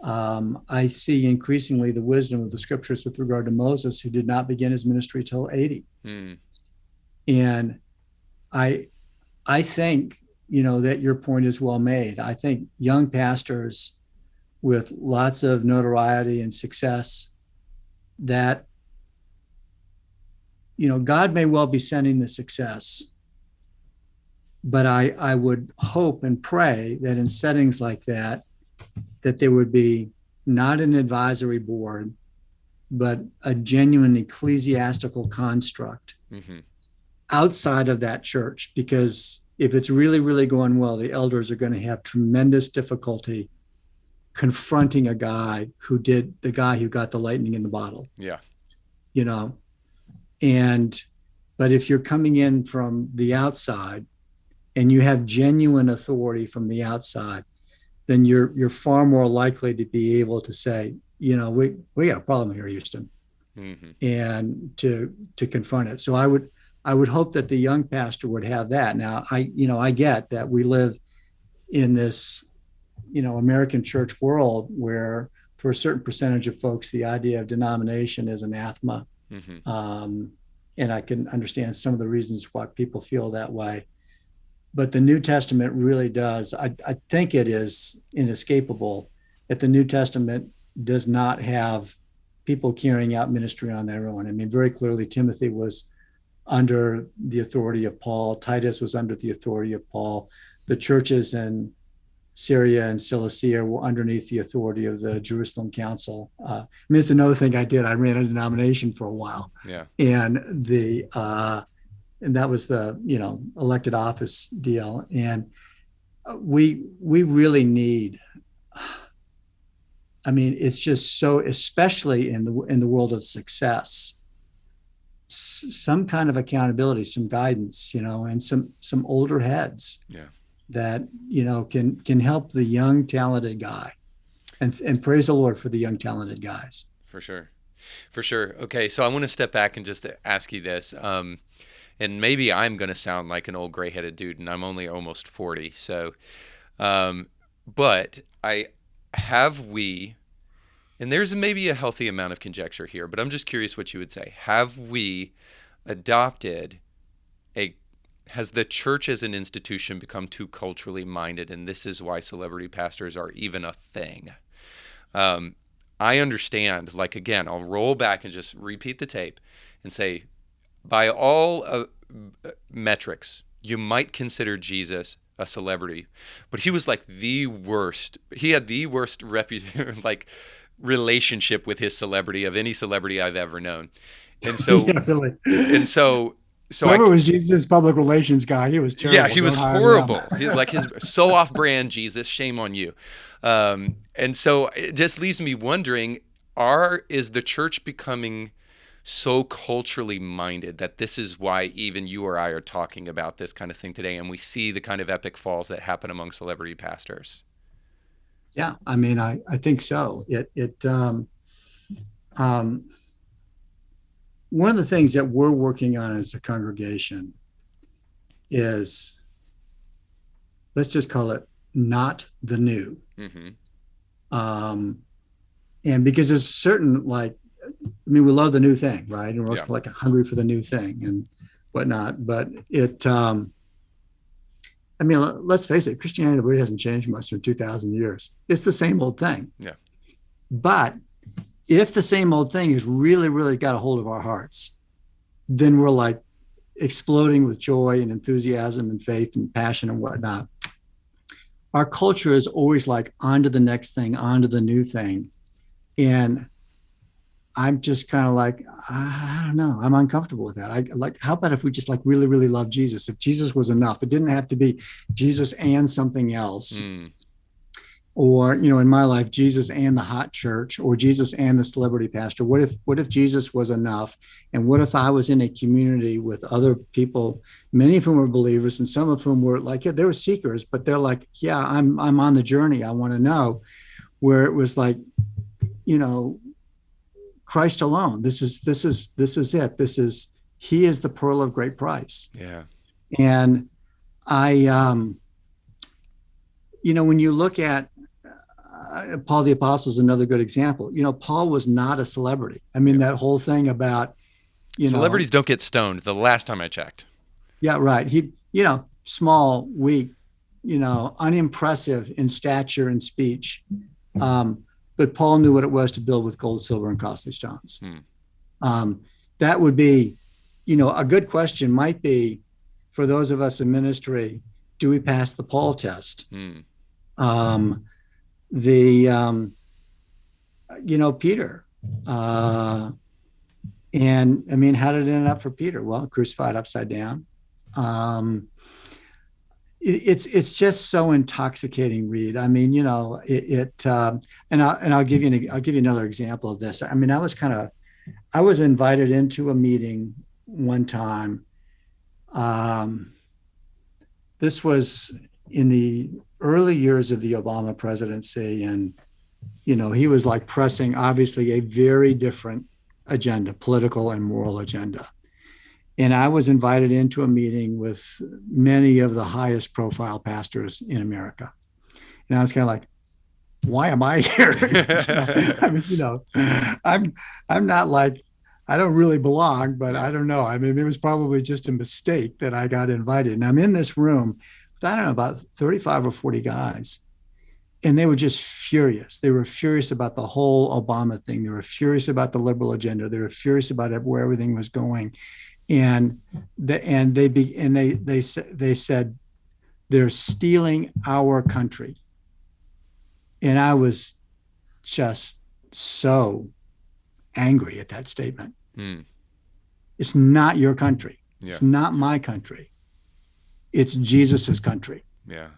I see increasingly the wisdom of the scriptures with regard to Moses, who did not begin his ministry till 80. And I think, that your point is well made. I think young pastors with lots of notoriety and success, that, God may well be sending the success, but I would hope and pray that in settings like that there would be not an advisory board, but a genuine ecclesiastical construct outside of that church. Because if it's really, really going well, the elders are going to have tremendous difficulty confronting a guy who got the lightning in the bottle. Yeah. But if you're coming in from the outside and you have genuine authority from the outside, then you're far more likely to be able to say, we got a problem here, Houston, and to confront it. So I would hope that the young pastor would have that. Now, I get that we live in this, American church world where for a certain percentage of folks, the idea of denomination is anathema. And I can understand some of the reasons why people feel that way. But the New Testament really does. I think it is inescapable that the New Testament does not have people carrying out ministry on their own. I mean, very clearly, Timothy was under the authority of Paul. Titus was under the authority of Paul. The churches in Syria and Cilicia were underneath the authority of the Jerusalem Council. It's another thing I did. I ran a denomination for a while. Yeah. And that was the, elected office deal. And we really need, it's just so, especially in the world of success, some kind of accountability, some guidance, and some older heads. Yeah. That can help the young talented guy, and praise the Lord for the young talented guys. For sure. Okay, so I want to step back and just ask you this, and maybe I'm going to sound like an old gray-headed dude, and I'm only almost 40. So, but and there's maybe a healthy amount of conjecture here, but I'm just curious what you would say. Have we adopted has the church as an institution become too culturally minded, and this is why celebrity pastors are even a thing? I understand, again, I'll roll back and just repeat the tape and say, by all metrics, you might consider Jesus a celebrity, but he was like the worst. He had the worst like relationship with his celebrity of any celebrity I've ever known. And so, Yeah, really. and so, so Whoever was Jesus' public relations guy, he was terrible. yeah, he was Don't hire horrible. him. He's like his so off-brand Jesus. Shame on you. And so it just leaves me wondering: is the church becoming so culturally minded that this is why even you or I are talking about this kind of thing today, and we see the kind of epic falls that happen among celebrity pastors? Yeah, I mean, I think so. One of the things that we're working on as a congregation is, let's just call it not the new. Mm-hmm. And because there's certain, like, I mean, we love the new thing, right? And we're also like hungry for the new thing and whatnot. But I mean, let's face it, Christianity really hasn't changed much in 2,000 years. It's the same old thing. Yeah. But if the same old thing has really, really got a hold of our hearts, then we're like exploding with joy and enthusiasm and faith and passion and whatnot. Our culture is always like on to the next thing, on to the new thing. And I'm just kind of like, I don't know. I'm uncomfortable with that. I like, how about if we just like really, really love Jesus? If Jesus was enough, it didn't have to be Jesus and something else. Or, you know, in my life, Jesus and the hot church, or Jesus and the celebrity pastor. What if Jesus was enough? And what if I was in a community with other people, many of whom were believers and some of whom were like, yeah, they were seekers, but they're like, yeah, I'm on the journey. I want to know. Where it was like, you know, Christ alone. This is it. He is the pearl of great price. Yeah. And I, you know, when you look at Paul the Apostle is another good example. You know, Paul was not a celebrity. I mean, that whole thing about, celebrities don't get stoned. The last time I checked. Yeah, right. He, you know, small, weak, you know, unimpressive in stature and speech. But Paul knew what it was to build with gold, silver, and costly stones. That would be, you know, a good question might be for those of us in ministry, do we pass the Paul test? You know, Peter, and I mean, how did it end up for Peter? Well, crucified upside down. It's just so intoxicating, Reed. I mean, you know, and I'll give you another example of this. I mean, I was invited into a meeting one time. This was in the early years of the Obama presidency, and you know, he was like pressing obviously a very different agenda, political and moral agenda. And I was invited into a meeting with many of the highest profile pastors in America. And I was kind of like, why am I here? I mean, you know, I'm not like, I don't really belong, but I don't know. I mean, it was probably just a mistake that I got invited. And I'm in this room with, I don't know, about 35 or 40 guys. And they were just furious. They were furious about the whole Obama thing. They were furious about the liberal agenda. They were furious about where everything was going. And they said they're stealing our country. And I was just so angry at that statement. It's not your country. Yeah. It's not my country. It's Jesus's country. Yeah.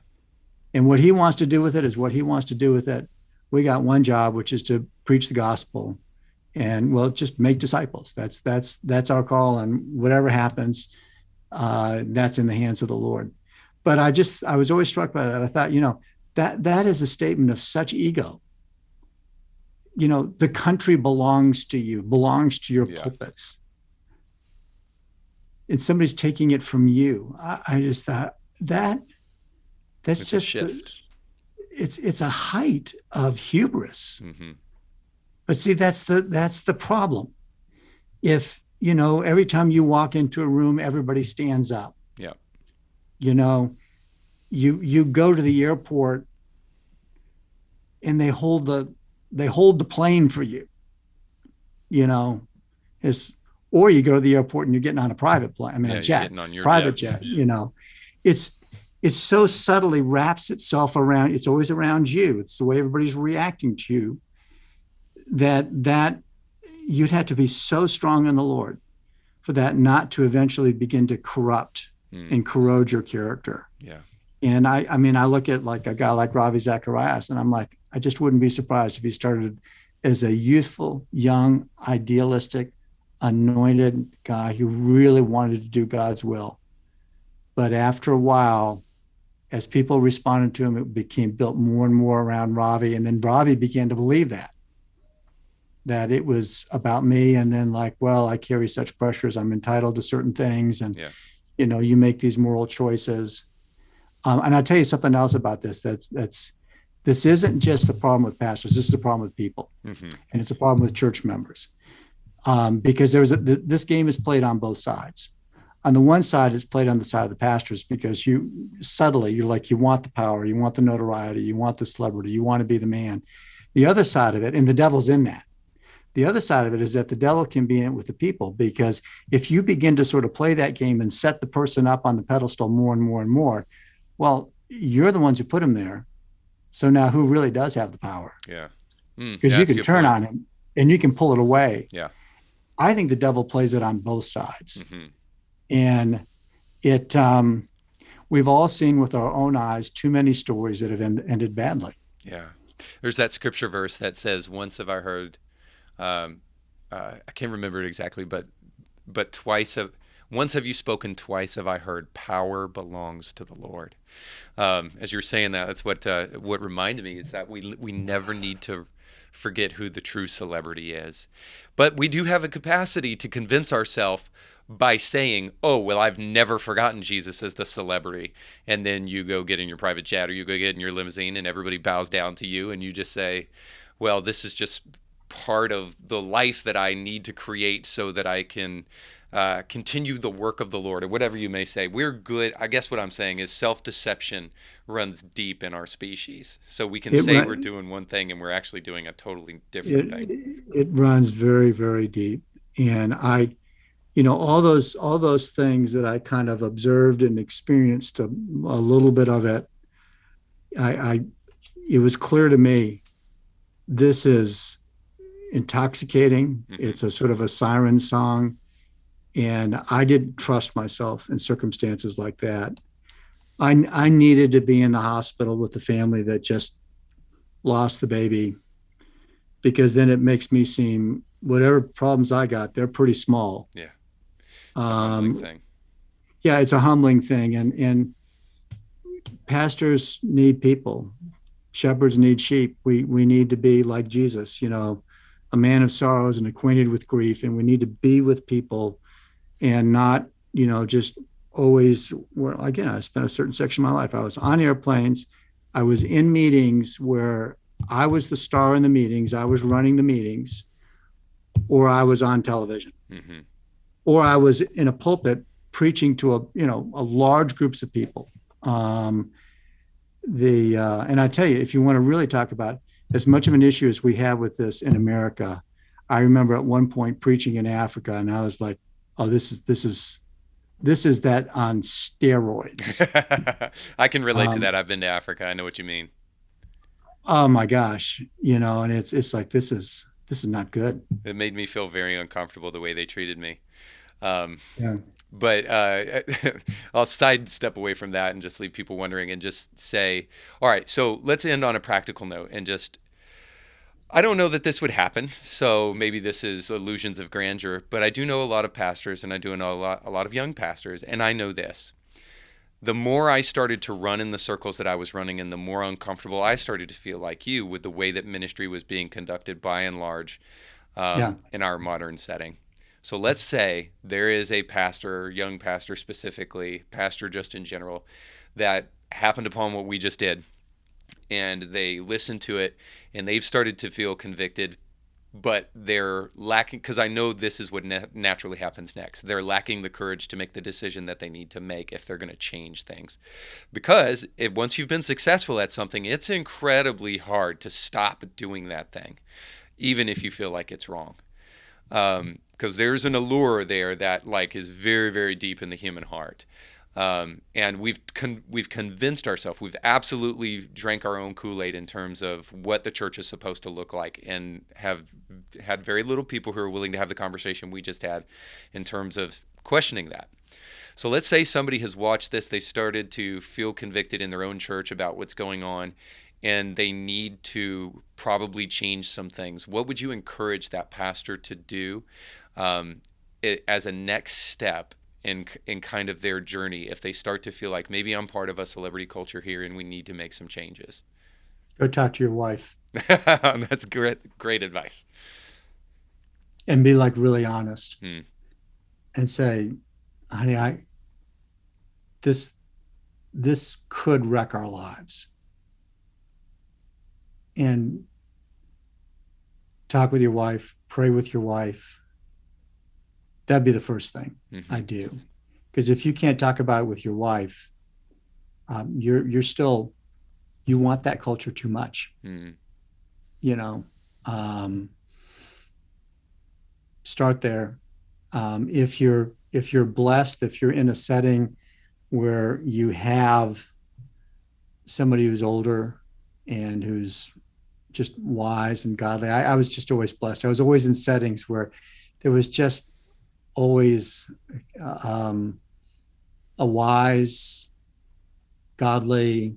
And what he wants to do with it is what he wants to do with it. We got one job, which is to preach the gospel. And well, just make disciples. That's our call. And whatever happens, that's in the hands of the Lord. But I was always struck by that. I thought, you know, that is a statement of such ego. You know, the country belongs to you, belongs to your pulpits. And somebody's taking it from you. I just thought that's it's just a shift. It's a height of hubris. Mm-hmm. But see, that's the problem. If, you know, every time you walk into a room, everybody stands up. Yeah. You know, you go to the airport and they hold the plane for you. You know, or you go to the airport and you're getting on a private plane. I mean, Yeah, a you're jet, getting on your private jet. jet. It's so subtly wraps itself around. It's always around you. It's the way everybody's reacting to you. That you'd have to be so strong in the Lord for that not to eventually begin to corrupt and corrode your character. Yeah. And I mean, I look at like a guy like Ravi Zacharias, and I'm like, I just wouldn't be surprised if he started as a youthful, young, idealistic, anointed guy who really wanted to do God's will. But after a while, as people responded to him, it became built more and more around Ravi. And then Ravi began to believe that it was about me. And then like, well, I carry such pressures. I'm entitled to certain things. And, you make these moral choices. And I'll tell you something else about this. This isn't just the problem with pastors. This is a problem with people. And it's a problem with church members. Because this game is played on both sides. On the one side, it's played on the side of the pastors because you're like, you want the power, you want the notoriety, you want the celebrity, you want to be the man. The other side of it, and the devil's in that. The other side of it is that the devil can be in it with the people, because if you begin to sort of play that game and set the person up on the pedestal more and more and more, well, you're the ones who put him there. So now who really does have the power? Yeah. Because you can turn on him and you can pull it away. Yeah. I think the devil plays it on both sides. And we've all seen with our own eyes too many stories that have ended badly. Yeah. There's that scripture verse that says, once have I heard, I can't remember it exactly, but once have you spoken, twice have I heard, power belongs to the Lord. As you're saying that, that's what reminded me, is that we never need to forget who the true celebrity is. But we do have a capacity to convince ourselves by saying, oh, well, I've never forgotten Jesus as the celebrity. And then you go get in your private jet or you go get in your limousine and everybody bows down to you and you just say, well, this is just part of the life that I need to create so that I can continue the work of the Lord, or whatever you may say. We're good. I guess what I'm saying is self-deception runs deep in our species. So we can say we're doing one thing and we're actually doing a totally different thing. It runs very, very deep. And all those things that I kind of observed and experienced a little bit of it, it was clear to me, this is intoxicating. It's a sort of a siren song. And I didn't trust myself in circumstances like that. I needed to be in the hospital with the family that just lost the baby, because then it makes me seem, whatever problems I got, they're pretty small. Yeah. It's a humbling thing. Yeah, it's a humbling thing. And pastors need people. Shepherds need sheep. We need to be like Jesus, a man of sorrows and acquainted with grief. And we need to be with people and not, just always, well, again, I spent a certain section of my life. I was on airplanes. I was in meetings where I was the star in the meetings. I was running the meetings, or I was on television, or I was in a pulpit preaching to a large groups of people. And I tell you, if you want to really talk about as much of an issue as we have with this in America, I remember at one point preaching in Africa, and I was like, oh, this is that on steroids. I can relate to that. I've been to Africa. I know what you mean. Oh my gosh. And it's like, this is not good. It made me feel very uncomfortable the way they treated me. Yeah. But I'll sidestep away from that and just leave people wondering and just say, all right, so let's end on a practical note and just, I don't know that this would happen, so maybe this is illusions of grandeur, but I do know a lot of pastors, and I do know a lot of young pastors, and I know this. The more I started to run in the circles that I was running in, the more uncomfortable I started to feel, like you, with the way that ministry was being conducted by and large in our modern setting. So let's say there is a pastor, young pastor specifically, pastor just in general, that happened upon what we just did, and they listened to it, and they've started to feel convicted, but they're lacking, because I know this is what naturally happens next. They're lacking the courage to make the decision that they need to make if they're going to change things. Because once you've been successful at something, it's incredibly hard to stop doing that thing, even if you feel like it's wrong. because there's an allure there that like is very, very deep in the human heart. And we've convinced ourselves, we've absolutely drank our own Kool-Aid in terms of what the church is supposed to look like, and have had very little people who are willing to have the conversation we just had in terms of questioning that. So let's say somebody has watched this, they started to feel convicted in their own church about what's going on, and they need to probably change some things. What would you encourage that pastor to do as a next step in kind of their journey if they start to feel like maybe I'm part of a celebrity culture here and we need to make some changes? Go talk to your wife. That's great advice. And be like really honest and say, honey, this could wreck our lives. And talk with your wife, pray with your wife. That'd be the first thing I do. Because if you can't talk about it with your wife, you're still, you want that culture too much. You know, start there. If you're blessed, if you're in a setting where you have somebody who's older and who's just wise and godly, I was just always blessed. I was always in settings where there was just always a wise, godly,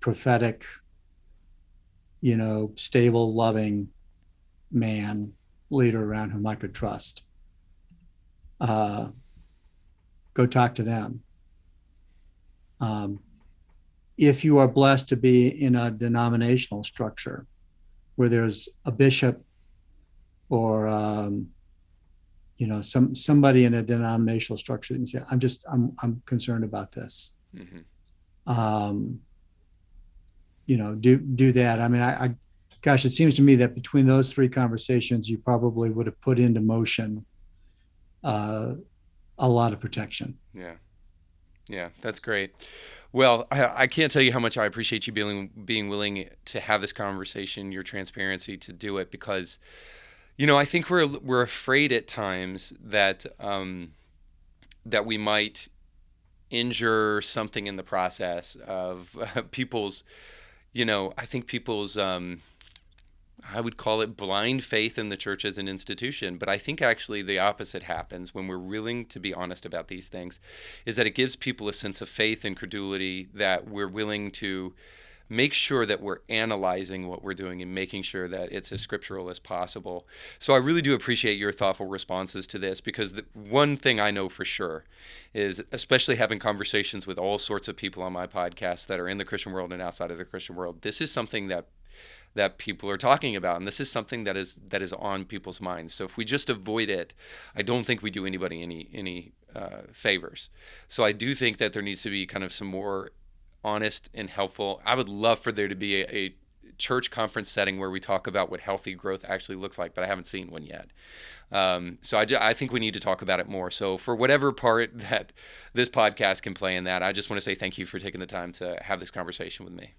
prophetic, stable, loving man, leader around whom I could trust. Go talk to them. If you are blessed to be in a denominational structure where there's a bishop or somebody in a denominational structure, and say, I'm concerned about this. Do that. I mean, gosh, it seems to me that between those three conversations, you probably would have put into motion a lot of protection. Yeah, that's great. Well, I can't tell you how much I appreciate you being willing to have this conversation, your transparency to do it, because I think we're afraid at times that that we might injure something in the process of people's, I think people's, I would call it blind faith in the church as an institution. But I think actually the opposite happens when we're willing to be honest about these things, is that it gives people a sense of faith and credulity, that we're willing to make sure that we're analyzing what we're doing and making sure that it's as scriptural as possible. So I really do appreciate your thoughtful responses to this, because the one thing I know for sure is, especially having conversations with all sorts of people on my podcast that are in the Christian world and outside of the Christian world, this is something that people are talking about, and this is something that is on people's minds. So if we just avoid it, I don't think we do anybody any favors. So I do think that there needs to be kind of some more honest and helpful. I would love for there to be a church conference setting where we talk about what healthy growth actually looks like, but I haven't seen one yet. So I think we need to talk about it more. So for whatever part that this podcast can play in that, I just want to say thank you for taking the time to have this conversation with me.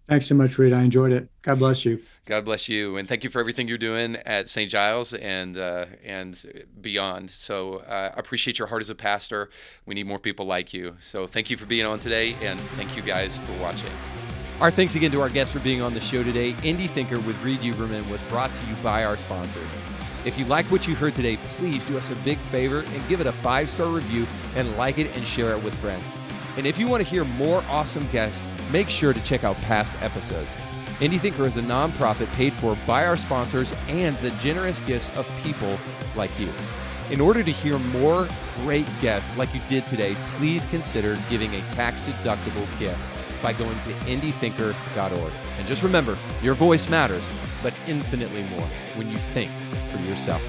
Thanks so much, Reed. I enjoyed it. God bless you. God bless you, and thank you for everything you're doing at St. Giles and beyond. So I appreciate your heart as a pastor. We need more people like you. So thank you for being on today, and thank you guys for watching. Our thanks again to our guests for being on the show today. Indie Thinker with Reed Huberman was brought to you by our sponsors. If you like what you heard today, please do us a big favor and give it a 5-star review, and like it and share it with friends. And if you want to hear more awesome guests, make sure to check out past episodes. Indie Thinker is a nonprofit paid for by our sponsors and the generous gifts of people like you. In order to hear more great guests like you did today, please consider giving a tax-deductible gift by going to indiethinker.org. And just remember, your voice matters, but infinitely more when you think for yourself.